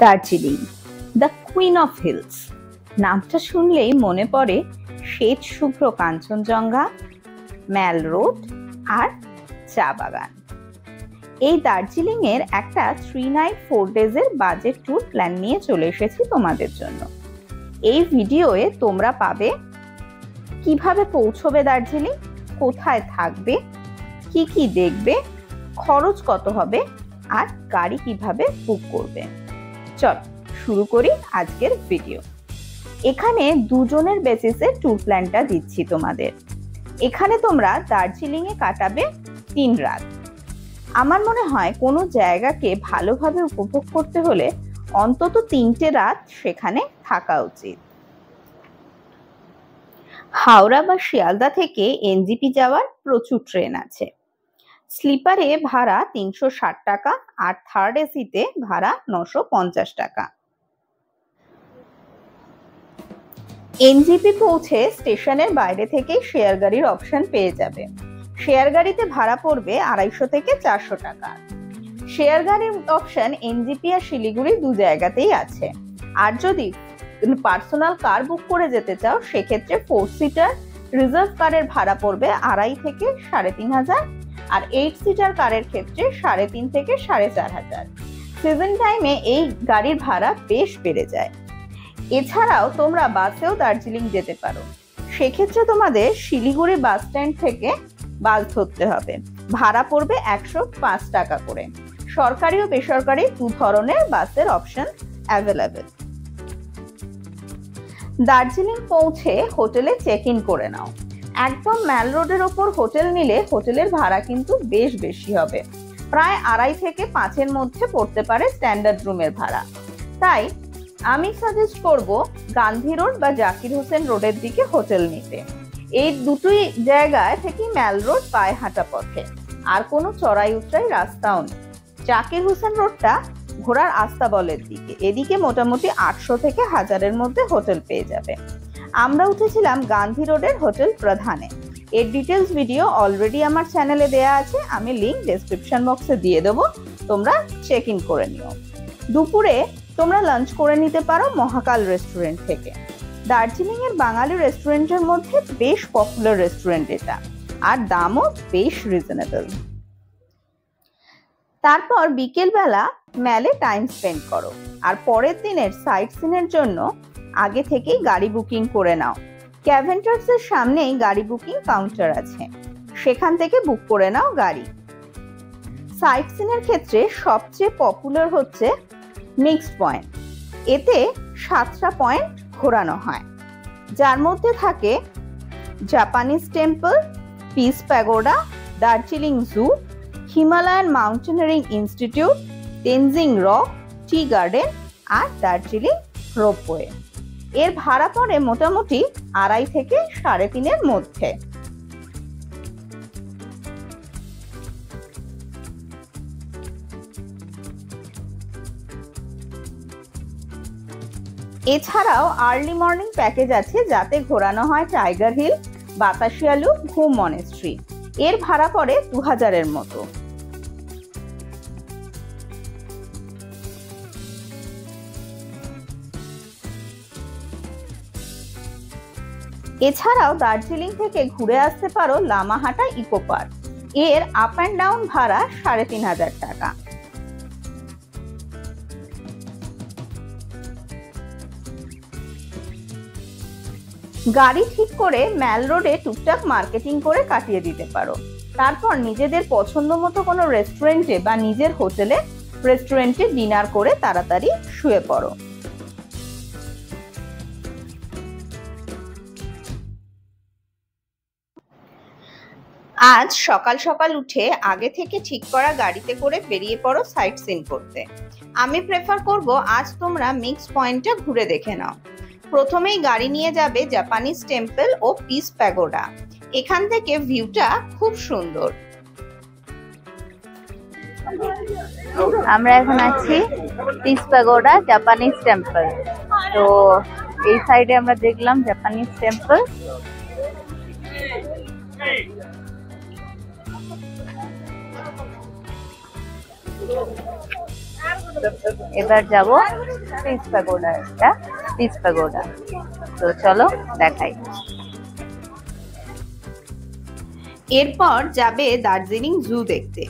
Darjeeling, the queen of hills. নামটা শুনলেই মনে পড়ে শ্বেত শুভ্র কাঞ্চনজঙ্ঘা, ম্যাল রোড আর চা বাগান। এই দার্জিলিং এর একটা 3 নাইট 4 ডেজের বাজেট ট্যুর প্ল্যান নিয়ে চলে এসেছি তোমাদের জন্য। এই ভিডিওয়ে তোমরা পাবে কিভাবে পৌঁছবে দার্জিলিং, কোথায় থাকবে, কি কি দেখবে, খরচ কত হবে আর গাড়ি কিভাবে বুক করবে। চল শুরু করি আজকের ভিডিও। এখানে দুজনের বেসিসে ট্যুর প্ল্যানটা দিচ্ছি তোমাদের। এখানে তোমরা দার্জিলিং এ কাটাবে 3 রাত। আমার মনে হয় কোনো জায়গাকে ভালোভাবে উপভোগ করতে হলে অন্তত 3টে রাত সেখানে থাকা উচিত। হাওড়া বা শিয়ালদা থেকে এনজেপি যাওয়ার প্রচুর ট্রেন আছে। স্লিপারে ভাড়া 360 টাকা আর থার্ড এসিতে ভাড়া 950 টাকা। এনজেপি পৌঁছে স্টেশনের বাইরে থেকে শেয়ার গাড়ির অপশন পেয়ে যাবে। শেয়ার গাড়িতে ভাড়া পড়বে 250 থেকে 400 টাকা। শেয়ার গাড়ির অপশন এনজেপি আর শিলিগুড়ি দু জায়গাতেই আছে। আর যদি পার্সোনাল কার বুক করে যেতে চাও সেক্ষেত্রে 4 সিটার রিজার্ভ কারের ভাড়া পড়বে 2,500 থেকে 3,500 আর 8 সিটার কারের ক্ষেত্রে 3,500 থেকে 4,500। সিজন টাইমে এই গাড়ির ভাড়া বেশ বেড়ে যায়। এছাড়াও তোমরা বাসেও দার্জিলিং যেতে পারো। সেক্ষেত্রে তোমাদের শিলিগুড়ি বাস স্ট্যান্ড থেকে বাস ধরতে হবে। ভাড়া পড়বে 105 টাকা করে। সরকারি ও বেসরকারি দু ধরনের বাসের অপশন অ্যাভেলেবেল। দার্জিলিং পৌঁছে হোটেলে চেক ইন করে নাও। একদম ম্যাল রোডের ওপর হোটেল নিলে হোটেলের ভাড়া কিন্তু বেশ বেশি হবে। প্রায় 2.5 থেকে 5-এর মধ্যে পড়তে পারে স্ট্যান্ডার্ড রুমের ভাড়া। তাই আমি সাজেস্ট করব গান্ধী রোড বা জাকির হোসেন রোডের দিকে হোটেল নিতে। এই দুটোই জায়গায় থেকে ম্যাল রোড পায়ে হাঁটা পথে, আর কোনো চড়াই উতরাই রাস্তাও নেই। জাকির হোসেন রোডটা ঘোড়ার আস্তাবলের দিকে, এদিকে মোটামুটি 800 থেকে 1000-এর মধ্যে হোটেল পেয়ে যাবে। আমরা উঠেছিলাম গান্ধী রোডের হোটেল প্রধানে। এর ডিটেলস ভিডিও অলরেডি আমার চ্যানেলে দেয়া আছে, আমি লিংক ডেসক্রিপশন বক্সে দিয়ে দেবো, তোমরা চেক ইন করে নিও। দুপুরে তোমরা লাঞ্চ করে নিতে পারো মহাকাল রেস্টুরেন্ট থেকে। দার্জিলিং এর বাঙালি রেস্টুরেন্টের মধ্যে বেশ পপুলার রেস্টুরেন্ট এটা, আর দামও বেশ রিজনেবল। তারপর বিকেল বেলা ম্যালে টাইম স্পেন্ড করো, আর পরের দিনের সাইট সিনের জন্য আগে থেকেই গাড়ি বুকিং করে নাও। ক্যাভেন্টার্স এর সামনেই গাড়ি বুকিং কাউন্টার আছে, সেখান থেকে বুক করে নাও গাড়ি। সাইট সিনের ক্ষেত্রে সবচেয়ে পপুলার হচ্ছে মিক্সড পয়েন্ট। এতে 7টা পয়েন্ট ঘোরানো হয়, যার মধ্যে থাকে Japanese temple, peace pagoda, Darjeeling zoo, Himalayan mountaineering institute, Tenzing rock, tea garden আর দার্জিলিং রোপওয়ে। এর ভাড়া পড়ে মোটামুটি 2.5 থেকে 3.5-এর মধ্যে। এছাড়াও আর্লি মর্নিং প্যাকেজ আছে, যাতে ঘোরানো হয় টাইগার হিল, বাতাসিয়ালু, ঘুম মনেস্ট্রি। এর ভাড়া পড়ে 2000-এর মতো। এছাড়াও দার্জিলিং থেকে ঘুরে আসতে পারো লামাহাটা ইকো পার্ক। এর আপ অ্যান্ড ডাউন ভাড়া 3,500 টাকা। গাড়ি ঠিক করে ম্যাল রোডে টুকটাক মার্কেটিং করে কাটিয়ে দিতে পারো। তারপর নিজেদের পছন্দ মতো কোনো রেস্টুরেন্টে বা নিজের রেস্টুরেন্টে ডিনার করে তাড়াতাড়ি শুয়ে পড়ো। আজ সকাল সকাল উঠে আগে থেকে ঠিক করা গাড়িতে করে বেরিয়ে পড়ো সাইট সিন করতে। আমি প্রেফার করব আজ তোমরা মিক্স পয়েন্টটা ঘুরে দেখে নাও। প্রথমেই গাড়ি নিয়ে যাবে জাপানিজ টেম্পল ও পিস প্যাগোডা। এখান থেকে ভিউটা খুব সুন্দর। আমরা এখন আছি পিস প্যাগোডা জাপানিজ টেম্পল। তো এই সাইডে আমরা দেখলাম জাপানিজ টেম্পল। এবার যাব পিস প্যাগোডা, এটা পিস প্যাগোডা। তো চলো দেখাই। এরপর যাবে দার্জিলিং জু দেখতে।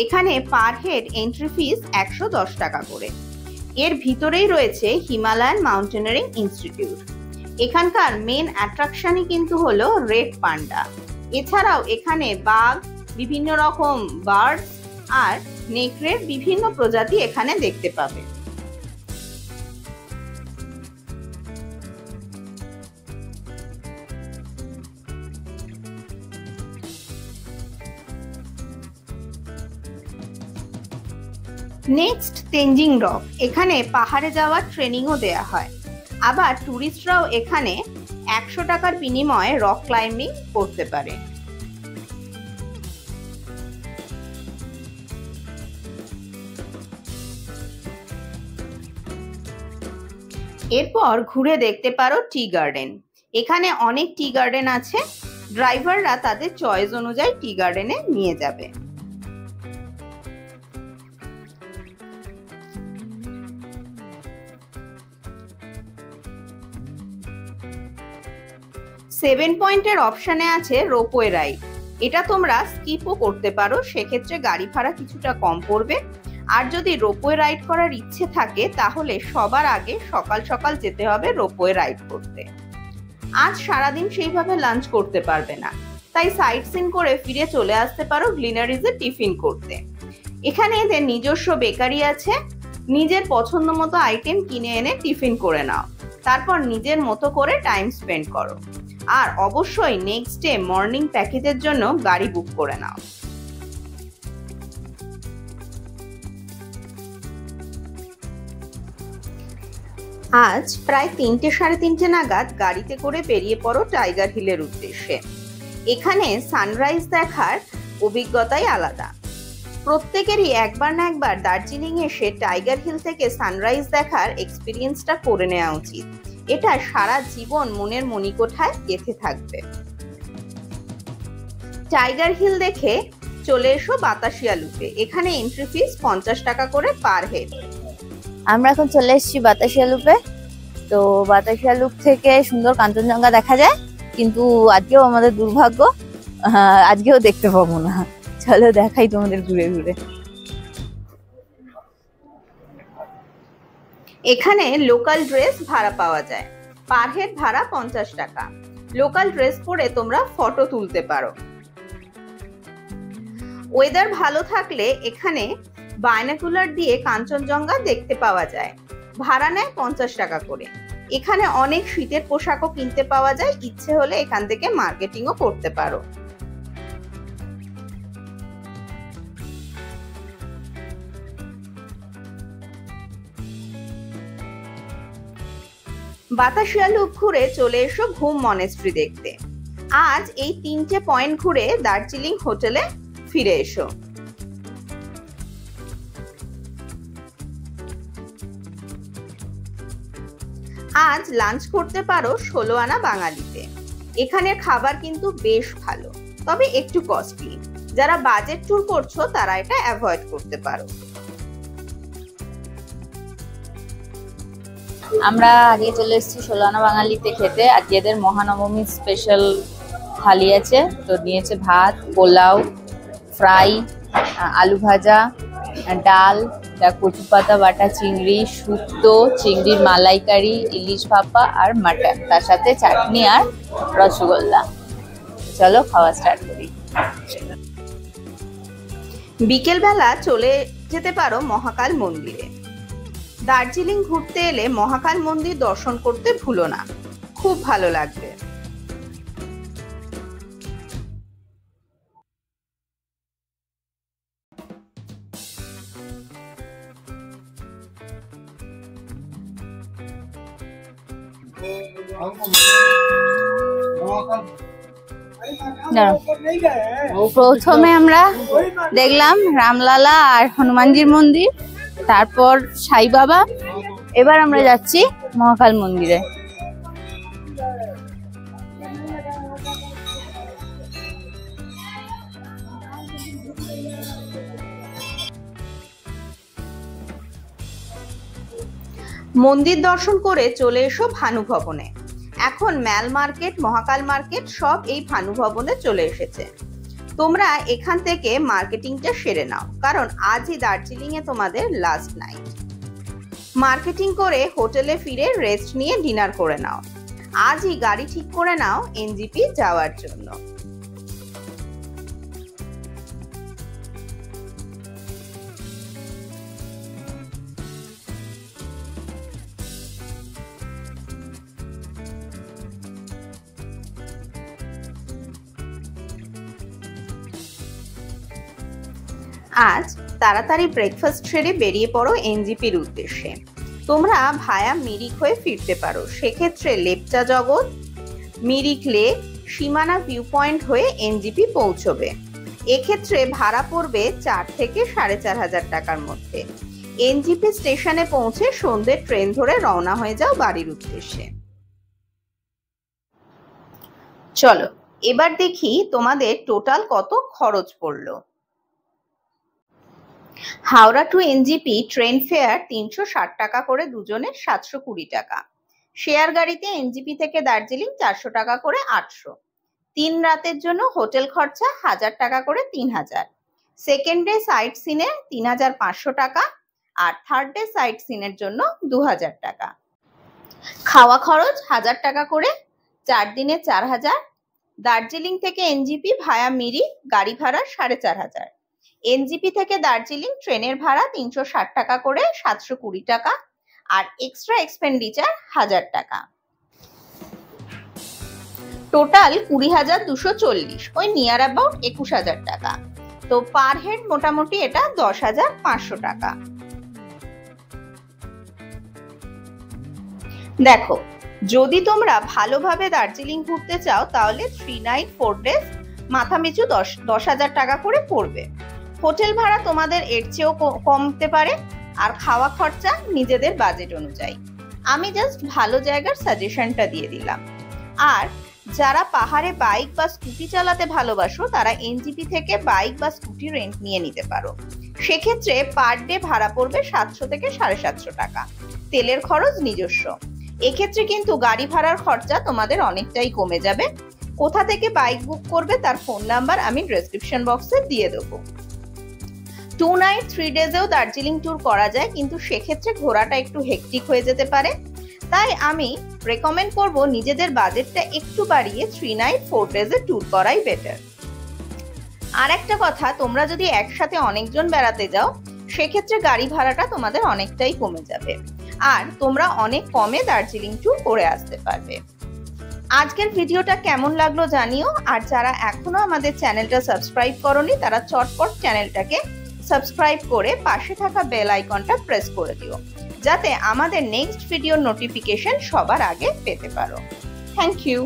এখানে পার হেড এন্ট্রি ফিস 110 টাকা করে। এর ভিতরেই রয়েছে হিমালয়ান মাউন্টেনারিং ইনস্টিটিউট। এখানকার মেন অ্যাট্রাকশনই কিন্তু হলো রেড পান্ডা। এছাড়াও এখানে বাঘ, বিভিন্ন রকম বার্ড আর নেকড়ের বিভিন্ন প্রজাতি এখানে দেখতে পাবে। Next Tenzing rock. এখানে পাহাড়ে যাওয়ার ট্রেনিংও দেয়া হয়। আবার টুরিস্টরাও এখানে 100 টাকার বিনিময়ে রক ক্লাইম্বিং করতে পারে। এরপর ঘুরে দেখতে পারো টি গার্ডেন। এখানে অনেক টি গার্ডেন আছে। ড্রাইভাররা তাদের চয়েস অনুযায়ী টি গার্ডেনে নিয়ে যাবে। সেভেন পয়েন্টের অপশনে আছে রোপওয়ে রাইড। এটা তোমরা স্কিপও করতে পারো, সেক্ষেত্রে গাড়ি ভাড়া কিছুটা কম পড়বে। আর যদি রোপওয়ে রাইড করার ইচ্ছে থাকে তাহলে সবার আগে সকাল সকাল যেতে হবে রোপওয়ে রাইড করতে। আজ সারাদিন সেইভাবে লাঞ্চ করতে পারবে না, তাই সাইট সিন করে ফিরে চলে আসতে পারো গ্লিনারিজে টিফিন করতে। এখানে এদের নিজস্ব বেকারি আছে। নিজের পছন্দ মতো আইটেম কিনে এনে টিফিন করে নাও, তারপর নিজের মতো করে টাইম স্পেন্ড করো। আর অবশ্যই নেক্সট ডে মর্নিং প্যাকেজের জন্য গাড়ি বুক করে নাও। আজ প্রায় 3টে সাড়ে 3টে নাগাদ গাড়িতে করে বেরিয়ে পড়ো টাইগার হিলের উদ্দেশ্যে। এখানে সানরাইজ দেখার অভিজ্ঞতাই আলাদা। প্রত্যেকেরই একবার না একবার দার্জিলিং এসে টাইগার হিল থেকে সানরাইজ দেখার এক্সপিরিয়েন্সটা করে নেওয়া উচিত। এটা সারা জীবন মনের মণিকোঠায় গেঁথে থাকবে। টাইগার হিল দেখে চলে এসো বাতাসিয়া লুপে। এখানে এন্ট্রি ফিস 50 টাকা করে পার হেড। আমরা এখন চলে এসেছি বাতাসিয়া লুপে। তো বাতাসিয়া লুপ থেকে সুন্দর কাঞ্চনজঙ্ঘা দেখা যায়, কিন্তু আজকেও আমাদের দুর্ভাগ্য, আজকেও দেখতে পাবো না। চলো দেখাই তোমাদের ঘুরে ঘুরে। এখানে লোকাল ড্রেস ভাড়া পাওয়া যায়। পার হেড ভাড়া 50 টাকা। লোকাল ড্রেস পরে তোমরা ফটো তুলতে পারো। ওয়েদার ভালো থাকলে এখানে বাইনোকুলার দিয়ে কাঞ্চনজঙ্ঘা দেখতে পাওয়া যায়। ভাড়া নেয় 50 টাকা করে। এখানে অনেক শীতের পোশাকও কিনতে পাওয়া যায়, ইচ্ছে হলে এখান থেকে মার্কেটিংও করতে পারো। বাতাসিয়া লুপ ঘুরে চলে এসো ঘুম মনেস্ট্রি দেখতে। আজ এই 3টে পয়েন্ট ঘুরে দার্জিলিং হোটেলে ফিরে এসো। আজ লাঞ্চ করতে পারো 16 আনা বাঙালিতে। এখানের খাবার কিন্তু বেশ ভালো, তবে একটু কস্টলি। যারা বাজেট ট্যুর করছো তারা এটা অ্যাভয়েড করতে পারো। আমরা আগে চলে এসেছি 16 আনা বাঙালিতে খেতে। আজকে এদের মহানবমী স্পেশাল থালি আছে। তো নিয়েছে ভাত, পোলাও, ফ্রাই, আলু ভাজা, ডাল, কচু পাতা বাটা চিংড়ি, শুক্তো, চিংড়ির মালাইকারি, ইলিশ ভাপা আর মাটন, তার সাথে চাটনি আর রসগোল্লা। চলো খাওয়া স্টার্ট করি। বিকেলবেলা চলে যেতে পারো মহাকাল মন্দিরে। দার্জিলিং ঘুরতে এলে মহাকাল মন্দির দর্শন করতে ভুলো না, খুব ভালো লাগবে। প্রথমে আমরা দেখলাম রামলালা আর হনুমানজির মন্দির, তারপর সাই বাবা। এবার আমরা যাচ্ছি মহাকাল মন্দিরে। মন্দির দর্শন করে চলে এসো ভানু ভবনে। এখন ম্যাল মার্কেট, মহাকাল মার্কেট সব এই ভানু ভবনে চলে এসেছে। তোমরা এখান থেকে মার্কেটিংটা সেরে নাও, কারণ আজই দার্জিলিং এ তোমাদের লাস্ট নাইট। মার্কেটিং করে হোটেলে ফিরে রেস্ট নিয়ে ডিনার করে নাও। আজই গাড়ি ঠিক করে নাও এনজিপি যাওয়ার জন্য। আজ তাড়াতাড়ি ব্রেকফাস্ট সেরে বেরিয়ে পড়ো এনজিপির উদ্দেশ্যে। তোমরা ভায়া মিরিক হয়ে ফিরতে পারো, সেক্ষেত্রে লেপচা জগৎ, মিরিক লেক, সীমানা ভিউ পয়েন্ট হয়ে এনজিপি পৌঁছবে। এক্ষেত্রে ভাড়া পড়বে 4 থেকে 4,500 টাকার মধ্যে। এনজিপি স্টেশনে পৌঁছে সন্ধ্যে ট্রেন ধরে রওনা হয়ে যাও বাড়ির উদ্দেশ্যে। চলো এবার দেখি তোমাদের টোটাল কত খরচ পড়লো। Howrah to NJP train fare 360 টাকা করে দুজনের, 720 টাকা। শেয়ার গাড়িতে এনজিপি থেকে দার্জিলিং 400 টাকা করে, 800। 3 রাতের জন্য হোটেল খরচা 1000 টাকা করে, 3000। সেকেন্ড ডে সাইট সিনে 3500 টাকা, আর থার্ড ডে সাইট সিনের জন্য 2000 টাকা। খাওয়া খরচ 1000 টাকা করে, 4 দিনে 4000। দার্জিলিং থেকে এনজিপি ভায়া মিরিক গাড়ি ভাড়া 4500। এনজিপি থেকে দার্জিলিং ট্রেনের ভাড়া 360 টাকা করে, 720 টাকা, আর এক্সট্রা এক্সপেন্ডিচার 1000 টাকা। টোটাল 20,240, ওই নিয়ার অ্যাবাউট 21,000 টাকা। তো পার হেড মোটামুটি এটা 10,500 টাকা। দেখো, যদি তোমরা ভালোভাবে দার্জিলিং ঘুরতে চাও তাহলে 3 নাইট 4 ডেজ মাথা পিছু 10,000 টাকা করে পড়বে। হোটেল ভাড়া তোমাদের এর চেয়েও কমতে পারে, আর খাওয়া খরচা নিজেদের বাজেট অনুযায়ী। আমি জাস্ট ভালো জায়গার সাজেশনটা দিয়ে দিলাম। আর যারা পাহাড়ে বাইক বা স্কুটি চালাতে ভালোবাসো তারা এনজিপি থেকে বাইক বা স্কুটি রেন্ট নিয়ে নিতে পারো। সেক্ষেত্রে পার ডে ভাড়া পড়বে 700 থেকে 750 টাকা। তেলের খরচ নিজস্ব। এক্ষেত্রে কিন্তু গাড়ি ভাড়ার খরচা তোমাদের অনেকটাই কমে যাবে। কোথা থেকে বাইক বুক করবে তার ফোন নাম্বার আমি ডেসক্রিপশন বক্সে দিয়ে দেবো। 2 নাইট 3 ডেজেও দার্জিলিং ট্যুর করা যায়, কিন্তু সেক্ষেত্রে ঘোরাটা একটু হেক্টিক হয়ে যেতে পারে। তাই আমি রেকমেন্ড করব নিজেদের বাজেটটা একটু বাড়িয়ে 3 নাইট 4 ডেজে ট্যুর করাই বেটার। আর একটা কথা, তোমরা যদি একসাথে অনেকজন বেড়াতে যাও সেক্ষেত্রে গাড়ি ভাড়াটা তোমাদের অনেকটাই কমে যাবে, আর তোমরা অনেক কমে দার্জিলিং ট্যুর করে আসতে পারবে। আজকের ভিডিওটা কেমন লাগলো জানিও। আর যারা এখনো আমাদের চ্যানেলটা সাবস্ক্রাইব করোনি তারা চটপট চ্যানেলটাকে সাবস্ক্রাইব করে পাশে থাকা বেল আইকনটা প্রেস করে দিও, যাতে আমাদের নেক্সট ভিডিওর নোটিফিকেশন সবার আগে পেতে পারো। Thank you.